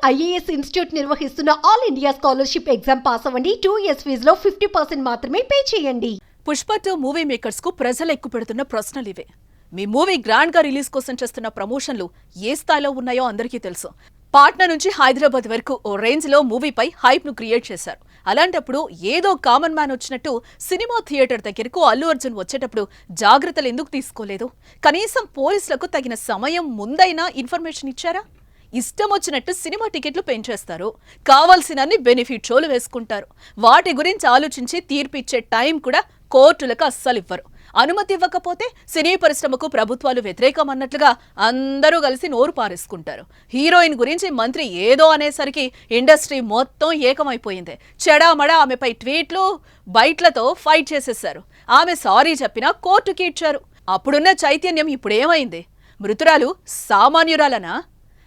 IAS institute నిర్వహిస్తున్న all India scholarship exam pass అవ్వండి. 2 years ఫీజులో 50% మాత్రమే పే చేయండి. పుష్ప 2 మూవీ మేకర్స్ కు ప్రజలు ఎక్కుపెడుతున్న ప్రశ్నలు ఇవే. మీ మూవీ గ్రాండ్ గా రిలీజ్ కోసం చేస్తున్న ప్రమోషన్లు ఏ స్థాయిలో ఉన్నాయో అందరికీ తెలుసు. పాట్నా నుంచి హైదరాబాద్ వరకు ఓ రేంజ్ లో మూవీపై హైప్ ను క్రియేట్ చేశారు. అలాంటప్పుడు ఏదో కామన్ మ్యాన్ వచ్చినట్టు సినిమా థియేటర్ దగ్గరకు అల్లు అర్జున్ వచ్చేటప్పుడు జాగ్రత్తలు ఎందుకు తీసుకోలేదు? కనీసం పోలీసులకు తగిన సమయం ముందైనా ఇన్ఫర్మేషన్ ఇచ్చారా? ఇష్టం వచ్చినట్టు సినిమా టికెట్లు పెంచేస్తారు, కావాల్సినన్ని బెనిఫిట్ షోలు వేసుకుంటారు. వాటి గురించి ఆలోచించి తీర్పు ఇచ్చే టైం కూడా కోర్టులకు అస్సలు ఇవ్వరు. అనుమతి ఇవ్వకపోతే సినీ పరిశ్రమకు ప్రభుత్వాలు వ్యతిరేకం అన్నట్లుగా అందరూ కలిసి నోరు పారేసుకుంటారు. హీరోయిన్ గురించి మంత్రి ఏదో అనేసరికి ఇండస్ట్రీ మొత్తం ఏకమైపోయింది. చెడామడా ఆమెపై ట్వీట్లు బైట్లతో ఫైట్ చేసేశారు. ఆమె సారీ చెప్పినా కోర్టుకి ఇచ్చారు. అప్పుడున్న చైతన్యం ఇప్పుడేమైంది? మృతురాలు సామాన్యురాలనా?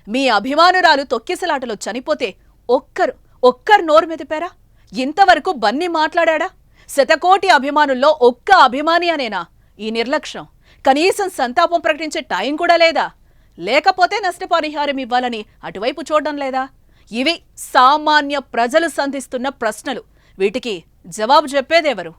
మీ అభిమానురాలు తొక్కిసలాటలో చనిపోతే ఒక్కరు నోరు మెదిపారా? ఇంతవరకు బన్నీ మాట్లాడా? శతకోటి అభిమానుల్లో ఒక్క అభిమాని అనేనా ఈ నిర్లక్ష్యం? కనీసం సంతాపం ప్రకటించే టైం కూడా లేదా? లేకపోతే నష్టపరిహారం ఇవ్వాలని అటువైపు చూడడం లేదా? ఇవి సామాన్య ప్రజలు సంధిస్తున్న ప్రశ్నలు. వీటికి జవాబు చెప్పేదెవరు?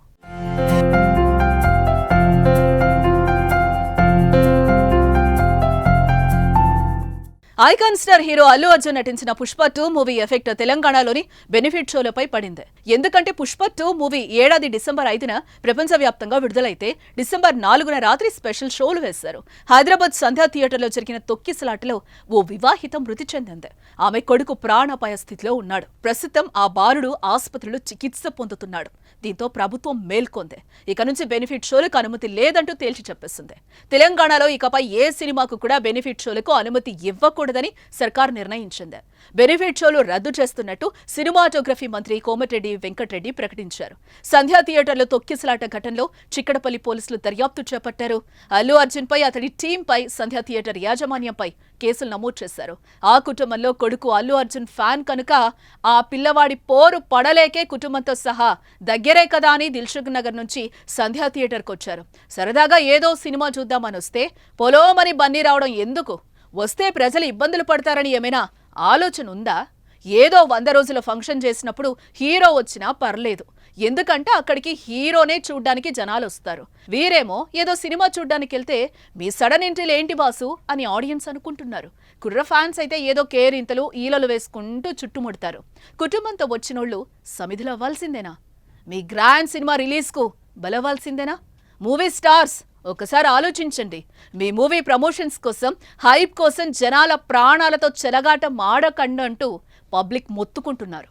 Icon star hero Allu Arjun నటించిన పుష్ప 2 మూవీ ఎఫెక్ట్ తెలంగాణలోని బెనిఫిట్ షోలపై పడింది. ఎందుకంటే పుష్ప 2 మూవీ ఏడాది డిసెంబర్ 5న ప్రపంచవ్యాప్తంగా విడుదలైతే డిసెంబర్ 4న రాత్రి స్పెషల్ షోలు వేశారు. హైదరాబాద్ సంధ్యా థియేటర్లో జరిగిన తొక్కిసలాటలో ఓ వివాహిత మృతి చెందింది. ఆమె కొడుకు ప్రాణాపాయ స్థితిలో ఉన్నాడు. ప్రస్తుతం ఆ బాలుడు ఆసుపత్రిలో చికిత్స పొందుతున్నాడు. దీంతో ప్రభుత్వం మేల్కొంది. ఇక నుంచి బెనిఫిట్ షోలకు అనుమతి లేదంటూ తేల్చి చెప్పేసింది. తెలంగాణలో ఇకపై ఏ సినిమాకు కూడా బెనిఫిట్ షోలకు అనుమతి ఇవ్వకూడదని సర్కార్ నిర్ణయించింది. బెనిఫిట్ షోలు రద్దు చేస్తున్నట్టు సినిమాటోగ్రఫీ మంత్రి కోమటిరెడ్డి వెంకటరెడ్డి ప్రకటించారు. సంధ్యా థియేటర్లో తొక్కిసలాట ఘటనలో చిక్కడపల్లి పోలీసులు దర్యాప్తు చేపట్టారు. అల్లు అర్జున్ పై, అతడి టీంపై, సంధ్యా థియేటర్ యాజమాన్యంపై కేసులు నమోదు చేశారు. ఆ కుటుంబంలో కొడుకు అల్లు అర్జున్ ఫ్యాన్ కనుక ఆ పిల్లవాడి పోరు పడలేకే కుటుంబంతో సహా దగ్గరే కదా అని దిల్సుఖ్ నగర్ నుంచి సంధ్యా థియేటర్కి వచ్చారు. సరదాగా ఏదో సినిమా చూద్దామని వస్తే పొలోమని బన్నీ రావడం ఎందుకు? వస్తే ప్రజలు ఇబ్బందులు పడతారని ఏమైనా ఆలోచన ఉందా? ఏదో 100 రోజుల ఫంక్షన్ చేసినప్పుడు హీరో వచ్చినా పర్లేదు, ఎందుకంటే అక్కడికి హీరోనే చూడ్డానికి జనాలు వస్తారు. వీరేమో ఏదో సినిమా చూడ్డానికి వెళ్తే మీ సడన్ ఎంట్రీలు ఏంటి బాసు అని ఆడియన్స్ అనుకుంటున్నారు. కుర్ర ఫ్యాన్స్ అయితే ఏదో కేరింతలు ఈలలు వేసుకుంటూ చుట్టుముడతారు. కుటుంబంతో వచ్చినోళ్ళు సమిధులు అవ్వాల్సిందేనా? మీ గ్రాండ్ సినిమా రిలీజ్కు బలవ్వాల్సిందేనా? మూవీ స్టార్స్ ఒకసారి ఆలోచించండి. మీ మూవీ ప్రమోషన్స్ కోసం, హైప్ కోసం జనాల ప్రాణాలతో చెలగాట మాడకండంటూ పబ్లిక్ మొత్తుకుంటున్నారు.